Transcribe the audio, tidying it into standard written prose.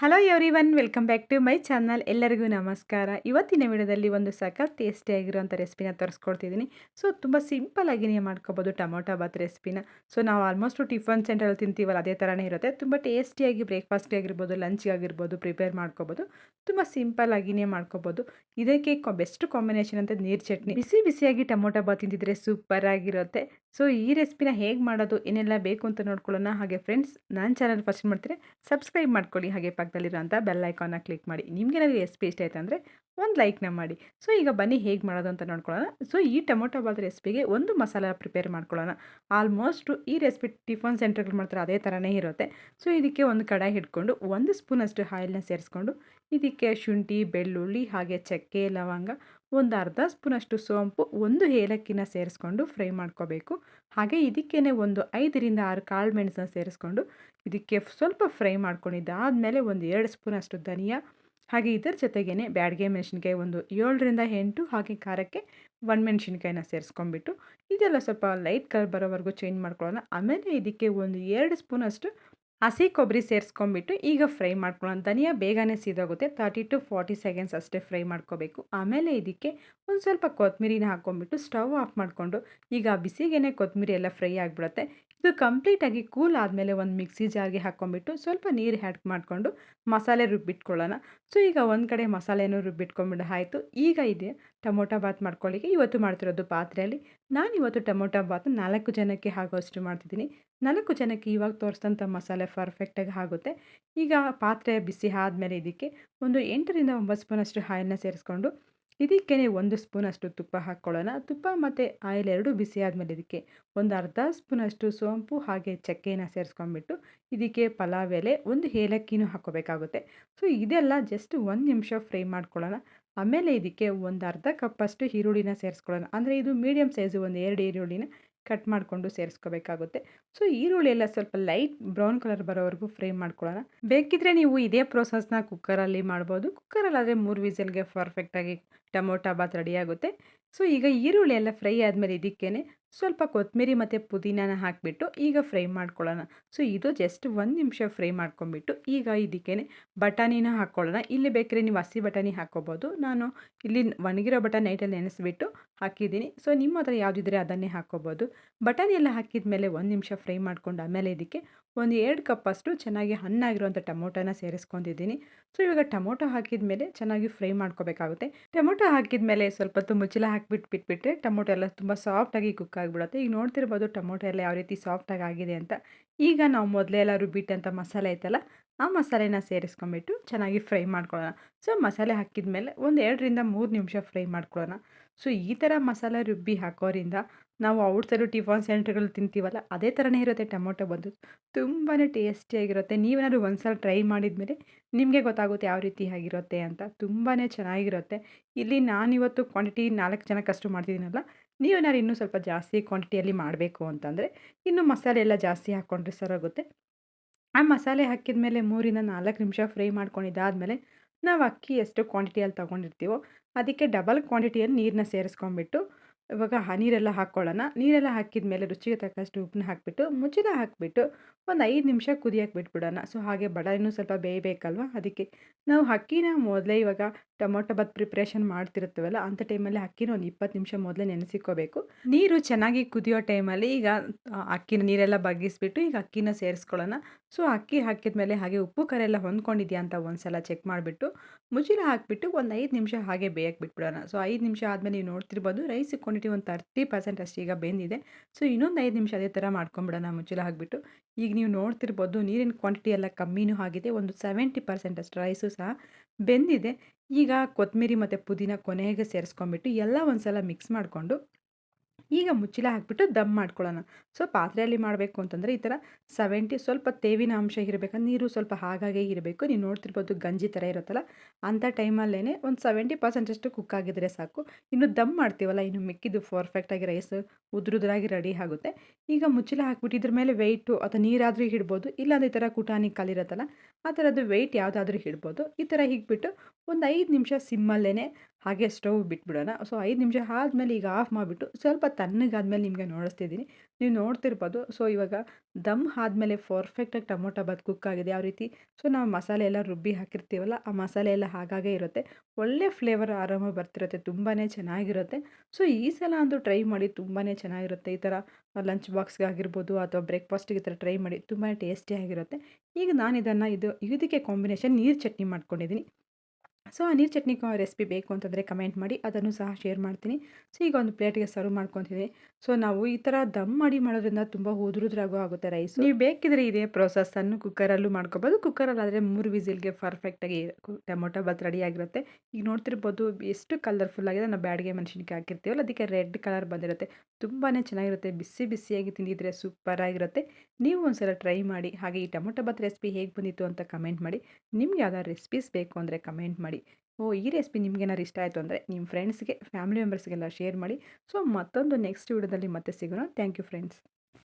Hello everyone welcome back to my channel. ಎಲ್ಲರಿಗೂ ನಮಸ್ಕಾರ. ಇವತ್ತಿನ ವಿಡಿಯೋದಲ್ಲಿ ಒಂದು ಸಖತ್ ಟೇಸ್ಟಿಯಾಗಿರುವಂಥ ರೆಸಿಪಿನ ತೋರಿಸ್ಕೊಡ್ತಿದ್ದೀನಿ. ಸೊ ತುಂಬ ಸಿಂಪಲ್ ಆಗಿ ನೀವು ಮಾಡ್ಕೋಬೋದು ಟೊಮೊಟೊ ಬಾತ್ ರೆಸಿಪಿನ. ಸೊ ನಾವು ಆಲ್ಮೋಸ್ಟ್ ಟಿಫನ್ ಸೆಂಟ್ರಲ್ಲಿ ತಿಂತೀವಲ್ಲ ಅದೇ ಥರನೇ ಇರುತ್ತೆ. ತುಂಬ ಟೇಸ್ಟಿಯಾಗಿ ಬ್ರೇಕ್ಫಾಸ್ಟ್ಗೆ ಆಗಿರ್ಬೋದು, ಲಂಚ್ಗೆ ಆಗಿರ್ಬೋದು ಪ್ರಿಪೇರ್ ಮಾಡ್ಕೋಬೋದು. ತುಂಬ ಸಿಂಪಲ್ ಆಗಿನೇ ಮಾಡ್ಕೋಬೋದು. ಇದಕ್ಕೆ ಬೆಸ್ಟ್ ಕಾಂಬಿನೇಷನ್ ಅಂತ ನೀರು ಚಟ್ನಿ. ಬಿಸಿ ಬಿಸಿಯಾಗಿ ಟೊಮೊಟೊ ಬಾತ್ ತಿಂತಿದ್ರೆ ಸೂಪರ್ ಆಗಿರುತ್ತೆ. ಸೊ ಈ ರೆಸಿಪಿನ ಹೇಗೆ ಮಾಡೋದು, ಏನೆಲ್ಲ ಬೇಕು ಅಂತ ನೋಡ್ಕೊಳ್ಳೋಣ. ಹಾಗೆ ಫ್ರೆಂಡ್ಸ್, ನನ್ನ ಚಾನಲ್ ಫಸ್ಟ್ ಮಾಡ್ತೀರಿ ಸಬ್ಸ್ಕ್ರೈಬ್ ಮಾಡ್ಕೊಳ್ಳಿ. ಹಾಗೆ ಪಕ್ಕದಲ್ಲಿರೋಂಥ ಬೆಲ್ ಐಕಾನ್ನ ಕ್ಲಿಕ್ ಮಾಡಿ. ನಿಮಗೇನಾದರೂ ರೆಸಿಪಿ ಇಷ್ಟ ಆಯ್ತು ಅಂದರೆ ಒಂದು ಲೈಕ್ನ ಮಾಡಿ. ಸೊ ಈಗ ಬನ್ನಿ ಹೇಗೆ ಮಾಡೋದು ಅಂತ ನೋಡ್ಕೊಳ್ಳೋಣ. ಸೊ ಈ ಟೊಮೊಟೊ ಬಾತ್ ರೆಸಿಪಿಗೆ ಒಂದು ಮಸಾಲ ಪ್ರಿಪೇರ್ ಮಾಡ್ಕೊಳ್ಳೋಣ. ಆಲ್ಮೋಸ್ಟು ಈ ರೆಸಿಪಿ ಟಿಫನ್ ಸೆಂಟರ್ಗಳು ಮಾಡ್ತಾರೆ ಅದೇ ಥರನೇ ಇರುತ್ತೆ. ಸೊ ಇದಕ್ಕೆ ಒಂದು ಕಡಾಯಿ ಹಿಡ್ಕೊಂಡು 1 ಸ್ಪೂನಷ್ಟು ಆಯಿಲ್ನ ಸೇರಿಸ್ಕೊಂಡು ಇದಕ್ಕೆ ಶುಂಠಿ, ಬೆಳ್ಳುಳ್ಳಿ, ಹಾಗೆ ಚಕ್ಕೆ, ಲವಂಗ, ಒಂದು ಅರ್ಧ ಸ್ಪೂನಷ್ಟು ಸೋಂಪು, ಒಂದು ಏಲಕ್ಕಿನ ಸೇರಿಸ್ಕೊಂಡು ಫ್ರೈ ಮಾಡ್ಕೋಬೇಕು. ಹಾಗೆ ಇದಕ್ಕೇ ಒಂದು 5ರಿಂದ 6 ಕಾಳು ಮೆಣಸನ್ನ ಸೇರಿಸ್ಕೊಂಡು ಇದಕ್ಕೆ ಸ್ವಲ್ಪ ಫ್ರೈ ಮಾಡ್ಕೊಂಡಿದ್ದಾದಮೇಲೆ ಒಂದು 2 ಸ್ಪೂನಷ್ಟು ಧನಿಯಾ, ಹಾಗೆ ಇದರ ಜೊತೆಗೇ ಬ್ಯಾಡಗೆ ಮೆಣಸಿನ್ಕಾಯಿ ಒಂದು 7ರಿಂದ 8, ಹಾಗೆ ಖಾರಕ್ಕೆ ಒಣಮೆಣ್ಸಿನ್ಕಾಯಿನ ಸೇರಿಸ್ಕೊಂಡ್ಬಿಟ್ಟು ಇದೆಲ್ಲ ಸ್ವಲ್ಪ ಲೈಟ್ ಕಲರ್ ಬರೋವರೆಗೂ ಚೇಂಜ್ ಮಾಡ್ಕೊಳ್ಳೋಣ. ಆಮೇಲೆ ಇದಕ್ಕೆ ಒಂದು 2 ಸ್ಪೂನಷ್ಟು ಹಸಿ ಕೊಬ್ಬರಿ ಸೇರಿಸ್ಕೊಂಡ್ಬಿಟ್ಟು ಈಗ ಫ್ರೈ ಮಾಡ್ಕೊಳ್ಳೋಣ. ಧನಿಯಾ ಬೇಗನೆ ಸೀದೋಗುತ್ತೆ. 30 to 40 ಸೆಕೆಂಡ್ಸ್ ಅಷ್ಟೇ ಫ್ರೈ ಮಾಡ್ಕೋಬೇಕು. ಆಮೇಲೆ ಇದಕ್ಕೆ ಒಂದು ಸ್ವಲ್ಪ ಕೊತ್ತಂಬರಿನ ಹಾಕ್ಕೊಂಡ್ಬಿಟ್ಟು ಸ್ಟವ್ ಆಫ್ ಮಾಡಿಕೊಂಡು ಈಗ ಬಿಸಿಗೇನೆ ಕೊತ್ತಂಬರಿ ಎಲ್ಲ ಫ್ರೈ ಆಗಿಬಿಡುತ್ತೆ. ಇದು ಕಂಪ್ಲೀಟಾಗಿ ಕೂಲ್ ಆದಮೇಲೆ ಒಂದು ಮಿಕ್ಸಿ ಜಾರ್ಗೆ ಹಾಕ್ಕೊಂಡ್ಬಿಟ್ಟು ಸ್ವಲ್ಪ ನೀರು ಆ್ಯಡ್ ಮಾಡಿಕೊಂಡು ಮಸಾಲೆ ರುಬ್ಬಿಟ್ಕೊಳ್ಳೋಣ. ಸೊ ಈಗ ಒಂದು ಕಡೆ ಮಸಾಲೆನೂ ರುಬ್ಬಿಟ್ಕೊಂಡ್ಬಿಟ್ಟು ಆಯಿತು. ಈಗ ಇದೆ ಟೊಮೊಟೊ ಬಾತ್ ಮಾಡ್ಕೊಳ್ಳಿಕ್ಕೆ ಇವತ್ತು ಮಾಡ್ತಿರೋದು ಪಾತ್ರೆಯಲ್ಲಿ. ನಾನಿವತ್ತು ಟೊಮೊಟೊ ಬಾತ್ 4 ಜನಕ್ಕೆ ಆಗೋಷ್ಟು ಮಾಡ್ತಿದ್ದೀನಿ. 4 ಜನಕ್ಕೆ ಇವಾಗ ತೋರಿಸಿದಂಥ ಮಸಾಲೆ ಪರ್ಫೆಕ್ಟಾಗಿ ಆಗುತ್ತೆ. ಈಗ ಪಾತ್ರೆ ಬಿಸಿ ಆದಮೇಲೆ ಇದಕ್ಕೆ ಒಂದು 8ರಿಂದ 9 ಸ್ಪೂನಷ್ಟು ಆಯಿಲ್ನ ಸೇರಿಸ್ಕೊಂಡು ಇದಕ್ಕೇ 1 ಸ್ಪೂನಷ್ಟು ತುಪ್ಪ ಹಾಕ್ಕೊಳ್ಳೋಣ. ತುಪ್ಪ ಮತ್ತು ಆಯಿಲ್ ಎರಡೂ ಬಿಸಿ ಆದಮೇಲೆ ಇದಕ್ಕೆ ಒಂದು ಅರ್ಧ ಸ್ಪೂನಷ್ಟು ಸೋಂಪು, ಹಾಗೆ ಚಕ್ಕೆನ ಸೇರಿಸ್ಕೊಂಡ್ಬಿಟ್ಟು ಇದಕ್ಕೆ ಪಲಾವ್ ಎಲೆ, ಒಂದು ಏಲಕ್ಕಿನೂ ಹಾಕ್ಕೋಬೇಕಾಗುತ್ತೆ. ಸೊ ಇದೆಲ್ಲ ಜಸ್ಟ್ 1 ನಿಮಿಷ ಫ್ರೈ ಮಾಡ್ಕೊಳ್ಳೋಣ. ಆಮೇಲೆ ಇದಕ್ಕೆ ಒಂದು ಅರ್ಧ ಕಪ್ಪಷ್ಟು ಈರುಳ್ಳಿನ ಸೇರಿಸ್ಕೊಳ್ಳೋಣ. ಅಂದರೆ ಇದು ಮೀಡಿಯಮ್ ಸೈಜು ಒಂದು 2 ಈರುಳ್ಳಿನ ಕಟ್ ಮಾಡಿಕೊಂಡು ಸೇರಿಸ್ಕೋಬೇಕಾಗುತ್ತೆ. ಸೊ ಈರುಳ್ಳಿ ಎಲ್ಲ ಸ್ವಲ್ಪ ಲೈಟ್ ಬ್ರೌನ್ ಕಲರ್ ಬರೋವರೆಗೂ ಫ್ರೈ ಮಾಡ್ಕೊಳ್ಳೋಣ. ಬೇಕಿದ್ರೆ ನೀವು ಇದೇ ಪ್ರೋಸೆಸ್ನ ಕುಕ್ಕರಲ್ಲಿ ಮಾಡ್ಬೋದು. ಕುಕ್ಕರಲ್ಲಾದರೆ 3 ವಿಸಲ್ಗೆ ಪರ್ಫೆಕ್ಟಾಗಿ ಟೊಮೊಟೊ ಬಾತ್ ರೆಡಿಯಾಗುತ್ತೆ. ಸೊ ಈಗ ಈರುಳ್ಳಿ ಎಲ್ಲ ಫ್ರೈ ಆದಮೇಲೆ ಇದಕ್ಕೇ ಸ್ವಲ್ಪ ಕೊತ್ತಂಬರಿ ಮತ್ತು ಪುದೀನಾನ ಹಾಕಿಬಿಟ್ಟು ಈಗ ಫ್ರೈ ಮಾಡ್ಕೊಳ್ಳೋಣ. ಸೊ ಇದು ಜಸ್ಟ್ 1 ನಿಮಿಷ ಫ್ರೈ ಮಾಡ್ಕೊಂಬಿಟ್ಟು ಈಗ ಇದಕ್ಕೇ ಬಟಾಣಿನ ಹಾಕ್ಕೊಳ್ಳೋಣ. ಇಲ್ಲಿ ಬೇಕಾದ್ರೆ ನೀವು ಹಸಿ ಬಟಾಣಿ ಹಾಕ್ಕೋಬೋದು. ನಾನು ಇಲ್ಲಿ ಒಣಗಿರೋ ಬಟಾಣಿ ನೈಟಲ್ಲಿ ನೆನೆಸ್ಬಿಟ್ಟು ಹಾಕಿದ್ದೀನಿ. ಸೊ ನಿಮ್ಮ ಹತ್ರ ಯಾವುದಿದ್ರೆ ಅದನ್ನೇ ಹಾಕ್ಕೋಬೋದು. ಬಟಾಣಿ ಎಲ್ಲ ಹಾಕಿದ ಮೇಲೆ 1 ನಿಮಿಷ ಫ್ರೈ ಮಾಡ್ಕೊಂಡು ಆಮೇಲೆ ಇದಕ್ಕೆ ಒಂದು 2 ಕಪ್ಪಷ್ಟು ಚೆನ್ನಾಗಿ ಹಣ್ಣಾಗಿರುವಂಥ ಟೊಮೊಟೊನ ಸೇರಿಸ್ಕೊಂಡಿದ್ದೀನಿ. ಸೊ ಇವಾಗ ಟೊಮೊಟೊ ಹಾಕಿದ ಮೇಲೆ ಚೆನ್ನಾಗಿ ಫ್ರೈ ಮಾಡ್ಕೋಬೇಕಾಗುತ್ತೆ. ಟೊಮೊಟೊ ಹಾಕಿದ ಮೇಲೆ ಸ್ವಲ್ಪ ಹೊತ್ತು ಮುಚ್ಚಳ ಹಾಕಿಬಿಟ್ಟು ಬಿಟ್ಬಿಟ್ರೆ ಟೊಮೊಟೊ ಎಲ್ಲ ತುಂಬ ಸಾಫ್ಟಾಗಿ ಕುಕ್ ಆಗಿಬಿಡುತ್ತೆ. ಈಗ ನೋಡ್ತಿರ್ಬೋದು ಟೊಮೊಟೊ ಎಲ್ಲ ಯಾವ ರೀತಿ ಸಾಫ್ಟಾಗಿ ಆಗಿದೆ ಅಂತ. ಈಗ ನಾವು ಮೊದಲೇ ಎಲ್ಲ ರುಬ್ಬಿಟ್ಟಂಥ ಮಸಾಲೆ ಐತಲ್ಲ, ಆ ಮಸಾಲೆನ ಸೇರಿಸ್ಕೊಂಬಿಟ್ಟು ಚೆನ್ನಾಗಿ ಫ್ರೈ ಮಾಡ್ಕೊಳ್ಳೋಣ. ಸೊ ಮಸಾಲೆ ಹಾಕಿದ ಮೇಲೆ ಒಂದು 2ರಿಂದ 3 ನಿಮಿಷ ಫ್ರೈ ಮಾಡ್ಕೊಳ್ಳೋಣ. ಸೊ ಈ ಥರ ಮಸಾಲೆ ರುಬ್ಬಿ ಹಾಕೋದ್ರಿಂದ ನಾವು ಔಟ್ಸೈಡು ಟಿಫನ್ ಸೆಂಟರ್ಗಳು ತಿಂತೀವಲ್ಲ ಅದೇ ಥರನೇ ಇರುತ್ತೆ ಟೊಮೊಟೊ ಬಾತು. ತುಂಬಾ ಟೇಸ್ಟಿಯಾಗಿರುತ್ತೆ. ನೀವೇನಾದ್ರು ಒಂದು ಸಲ ಟ್ರೈ ಮಾಡಿದ್ಮೇಲೆ ನಿಮಗೆ ಗೊತ್ತಾಗುತ್ತೆ ಯಾವ ರೀತಿ ಆಗಿರುತ್ತೆ ಅಂತ. ತುಂಬಾ ಚೆನ್ನಾಗಿರುತ್ತೆ. ಇಲ್ಲಿ ನಾನಿವತ್ತು ಕ್ವಾಂಟಿಟಿ 4 ಜನಕ್ಕಷ್ಟು ಮಾಡ್ತಿದ್ದೀನಲ್ಲ, ನೀವೇನಾದ್ರು ಇನ್ನೂ ಸ್ವಲ್ಪ ಜಾಸ್ತಿ ಕ್ವಾಂಟಿಟಿಯಲ್ಲಿ ಮಾಡಬೇಕು ಅಂತಂದರೆ ಇನ್ನೂ ಮಸಾಲೆ ಎಲ್ಲ ಜಾಸ್ತಿ ಹಾಕ್ಕೊಂಡ್ರೆ ಸರೋಗುತ್ತೆ. ಆ ಮಸಾಲೆ ಹಾಕಿದ ಮೇಲೆ 3ರಿಂದ 4 ನಿಮಿಷ ಫ್ರೈ ಮಾಡ್ಕೊಂಡಿದ್ದಾದಮೇಲೆ ನಾವು ಅಕ್ಕಿ ಎಷ್ಟು ಕ್ವಾಂಟಿಟಿಯಲ್ಲಿ ತೊಗೊಂಡಿರ್ತೀವೋ ಅದಕ್ಕೆ ಡಬಲ್ ಕ್ವಾಂಟಿಟಿಯಲ್ಲಿ ನೀರನ್ನ ಸೇರಿಸ್ಕೊಂಡ್ಬಿಟ್ಟು ಇವಾಗ ನೀರೆಲ್ಲ ಹಾಕ್ಕೊಳ್ಳೋಣ. ನೀರೆಲ್ಲ ಹಾಕಿದ ಮೇಲೆ ರುಚಿಗೆ ತಕ್ಕಷ್ಟು ಉಪ್ಪನ್ನ ಹಾಕಿಬಿಟ್ಟು ಮುಚ್ಚಳ ಹಾಕಿಬಿಟ್ಟು ಒಂದು 5 ನಿಮಿಷ ಕುದಿಯೋಕೆ ಬಿಟ್ಬಿಡೋಣ. ಸೊ ಹಾಗೆ ಬಟಾಣಿನೂ ಸ್ವಲ್ಪ ಬೇಯಬೇಕಲ್ವ, ಅದಕ್ಕೆ ನಾವು ಅಕ್ಕಿನ ಮೊದಲೇ ಇವಾಗ ಟೊಮೊಟೊ ಬಾತ್ ಪ್ರಿಪ್ರೇಷನ್ ಮಾಡ್ತಿರ್ತೀವಲ್ಲ ಅಂಥ ಟೈಮಲ್ಲಿ ಅಕ್ಕಿನ ಒಂದು 20 ನಿಮಿಷ ಮೊದಲೇ ನೆನೆಸಿಕ್ಕೋಬೇಕು. ನೀರು ಚೆನ್ನಾಗಿ ಕುದಿಯೋ ಟೈಮಲ್ಲಿ ಈಗ ಅಕ್ಕಿನ ನೀರೆಲ್ಲ ಬಗ್ಗಿಸ್ಬಿಟ್ಟು ಈಗ ಅಕ್ಕಿನ ಸೇರಿಸ್ಕೊಳ್ಳೋಣ. ಸೊ ಅಕ್ಕಿ ಹಾಕಿದ ಮೇಲೆ ಹಾಗೆ ಉಪ್ಪು ಖಾರ ಎಲ್ಲ ಹೊಂದ್ಕೊಂಡಿದೆಯಾ ಅಂತ ಒಂದು ಸಲ ಚೆಕ್ ಮಾಡಿಬಿಟ್ಟು ಮುಚ್ಚಳ ಹಾಕಿಬಿಟ್ಟು ಒಂದು 5 ನಿಮಿಷ ಹಾಗೆ ಬೇಯಕ್ಕೆ ಬಿಟ್ಬಿಡೋಣ. ಸೊ 5 ನಿಮಿಷ ಆದಮೇಲೆ ನೀವು ನೋಡ್ತಿರ್ಬೋದು ರೈಸ್ ಕ್ವಾಂಟಿಟಿ ಒಂದು 30% ಅಷ್ಟು ಈಗ ಬೆಂದಿದೆ. ಸೊ ಇನ್ನೊಂದು 5 ನಿಮಿಷ ಅದೇ ಥರ ಮಾಡ್ಕೊಂಬಿಡೋಣ ಮುಚ್ಚಳ ಹಾಕಿಬಿಟ್ಟು. ಈಗ ನೀವು ನೋಡ್ತಿರ್ಬೋದು ನೀರಿನ ಕ್ವಾಂಟಿಟಿ ಎಲ್ಲ ಕಮ್ಮಿನೂ ಆಗಿದೆ. ಒಂದು 70% ಅಷ್ಟು ರೈಸು ಸಹ ಬೆಂದಿದೆ. ಈಗ ಕೊತ್ತಂಬರಿ ಮತ್ತು ಪುದೀನ ಕೊನೆಗೆ ಸೇರಿಸ್ಕೊಂಬಿಟ್ಟು ಎಲ್ಲ ಒಂದು ಸಲ ಮಿಕ್ಸ್ ಮಾಡಿಕೊಂಡು ಈಗ ಮುಚ್ಚಳ ಹಾಕಿಬಿಟ್ಟು ದಮ್ ಮಾಡ್ಕೊಳ್ಳೋಣ. ಸೊ ಪಾತ್ರೆಯಲ್ಲಿ ಮಾಡಬೇಕು ಅಂತಂದರೆ ಈ ಥರ 70 ಸ್ವಲ್ಪ ತೇವಿನ ಅಂಶ ಇರಬೇಕಂದ್ರೆ ನೀರು ಸ್ವಲ್ಪ ಹಾಗಾಗೇ ಇರಬೇಕು. ನೀವು ನೋಡ್ತಿರ್ಬೋದು ಗಂಜಿ ಥರ ಇರುತ್ತಲ್ಲ ಅಂಥ ಟೈಮಲ್ಲೇ ಒಂದು 70% ಅಷ್ಟು ಕುಕ್ ಆಗಿದ್ರೆ ಸಾಕು. ಇನ್ನು ದಮ್ ಮಾಡ್ತೀವಲ್ಲ ಇನ್ನು ಮಿಕ್ಕಿದ್ದು ಪರ್ಫೆಕ್ಟಾಗಿ ರೈಸ್ ಉದುರುದ್ರಾಗಿ ರೆಡಿ ಆಗುತ್ತೆ. ಈಗ ಮುಚ್ಚಳ ಹಾಕ್ಬಿಟ್ಟು ಇದ್ರ ಮೇಲೆ ವೆಯ್ಟು ಅಥವಾ ನೀರಾದರೂ ಇಡ್ಬೋದು, ಇಲ್ಲಾಂದ್ರೆ ಈ ಥರ ಕುಟಾಣಿ ಕಲ್ಲಿರುತ್ತಲ್ಲ ಆ ಥರದ್ದು ವೆಯ್ಟ್ ಯಾವುದಾದ್ರೂ ಇಡ್ಬೋದು. ಈ ಥರ ಹಿಗ್ಬಿಟ್ಟು ಒಂದು 5 ನಿಮಿಷ ಸಿಮ್ಮಲ್ಲೇ ಹಾಗೆ ಸ್ಟವ್ ಬಿಟ್ಬಿಡೋಣ. ಸೊ 5 ನಿಮಿಷ ಆದಮೇಲೆ ಈಗ ಆಫ್ ಮಾಡಿಬಿಟ್ಟು ಸ್ವಲ್ಪ ತಣ್ಣಗಾದ್ಮೇಲೆ ನಿಮಗೆ ನೋಡಿಸ್ತಿದ್ದೀನಿ. ನೀವು ನೋಡ್ತಿರ್ಬೋದು. ಸೊ ಇವಾಗ ದಮ್ ಆದಮೇಲೆ ಪರ್ಫೆಕ್ಟಾಗಿ ಟೊಮೊಟೊ ಬಾತ್ ಕುಕ್ ಆಗಿದೆ. ಯಾವ ರೀತಿ ಸೊ ನಾವು ಮಸಾಲೆ ಎಲ್ಲ ರುಬ್ಬಿ ಹಾಕಿರ್ತೀವಲ್ಲ, ಆ ಮಸಾಲೆ ಎಲ್ಲ ಹಾಗಾಗೇ ಇರುತ್ತೆ. ಒಳ್ಳೆ ಫ್ಲೇವರ್ ಆರಾಮಾಗಿ ಬರ್ತಿರುತ್ತೆ. ತುಂಬಾ ಚೆನ್ನಾಗಿರುತ್ತೆ. ಸೊ ಈ ಸಲ ಅಂತೂ ಟ್ರೈ ಮಾಡಿ ತುಂಬಾ ಚೆನ್ನಾಗಿರುತ್ತೆ. ಈ ಥರ ಲಂಚ್ ಬಾಕ್ಸ್‌ಗೆ ಆಗಿರ್ಬೋದು ಅಥವಾ ಬ್ರೇಕ್‌ಫಾಸ್ಟಿಗೆ ಈ ಥರ ಟ್ರೈ ಮಾಡಿ ತುಂಬಾ ಟೇಸ್ಟಿಯಾಗಿರುತ್ತೆ. ಈಗ ನಾನು ಇದಕ್ಕೆ ಕಾಂಬಿನೇಷನ್ ನೀರು ಚಟ್ನಿ ಮಾಡ್ಕೊಂಡಿದ್ದೀನಿ. ಸೊ ಆ ನೀರು ಚಟ್ನಿ ರೆಸಿಪಿ ಬೇಕು ಅಂತಂದರೆ ಕಮೆಂಟ್ ಮಾಡಿ, ಅದನ್ನು ಸಹ ಶೇರ್ ಮಾಡ್ತೀನಿ. ಸೊ ಈಗ ಒಂದು ಪ್ಲೇಟ್‌ಗೆ ಸರ್ವ್ ಮಾಡ್ಕೊತಿದ್ದೀನಿ. ಸೊ ನಾವು ಈ ಥರ ದಮ್ ಮಾಡಿ ಮಾಡೋದ್ರಿಂದ ತುಂಬ ಉದುರುದ್ರಾಗೂ ಆಗುತ್ತೆ ರೈಸು. ನೀವು ಬೇಕಿದ್ರೆ ಇದೇ ಪ್ರೊಸೆಸ್ಸನ್ನು ಕುಕ್ಕರಲ್ಲೂ ಮಾಡ್ಕೊಬೋದು. ಕುಕ್ಕರಲ್ಲಾದರೆ 3 ವಿಸಿಲ್‌ಗೆ ಪರ್ಫೆಕ್ಟಾಗಿ ಟೊಮೊಟೊ ಬಾತ್ ರೆಡಿಯಾಗಿರುತ್ತೆ. ಈಗ ನೋಡ್ತಿರ್ಬೋದು ಎಷ್ಟು ಕಲರ್‌ಫುಲ್ ಆಗಿದೆ. ನಾವು ಬ್ಯಾಡಗೆ ಮೆಣಸಿನ್ಕಾಯಿ ಹಾಕಿರ್ತೀವಲ್ಲ, ಅದಕ್ಕೆ ರೆಡ್ ಕಲರ್ ಬಂದಿರುತ್ತೆ. ತುಂಬಾ ಚೆನ್ನಾಗಿರುತ್ತೆ. ಬಿಸಿ ಬಿಸಿಯಾಗಿ ತಿಂದಿದ್ರೆ ಸೂಪರಾಗಿರುತ್ತೆ. ನೀವು ಒಂದ್ಸಲ ಟ್ರೈ ಮಾಡಿ. ಹಾಗೆ ಈ ಟೊಮೊಟೊ ಬಾತ್ ರೆಸಿಪಿ ಹೇಗೆ ಬಂದಿತ್ತು ಅಂತ ಕಮೆಂಟ್ ಮಾಡಿ. ನಿಮ್ಗೆ ಯಾವ್ದಾದ್ರು ರೆಸಿಪೀಸ್ ಬೇಕು ಅಂದರೆ ಕಮೆಂಟ್ ಮಾಡಿ. ಓಹ್! ಈ ರೆಸಿಪಿ ನಿಮ್ಗೇನಾದ್ರು ಇಷ್ಟ ಆಯಿತು ಅಂದರೆ ನಿಮ್ಮ ಫ್ರೆಂಡ್ಸ್‌ಗೆ, ಫ್ಯಾಮಿಲಿ ಮೆಂಬರ್ಸ್‌ಗೆಲ್ಲ ಶೇರ್ ಮಾಡಿ. ಸೊ ಮತ್ತೊಂದು ನೆಕ್ಸ್ಟ್ ವಿಡಿಯೋದಲ್ಲಿ ಮತ್ತೆ ಸಿಗೋಣ. Thank you friends.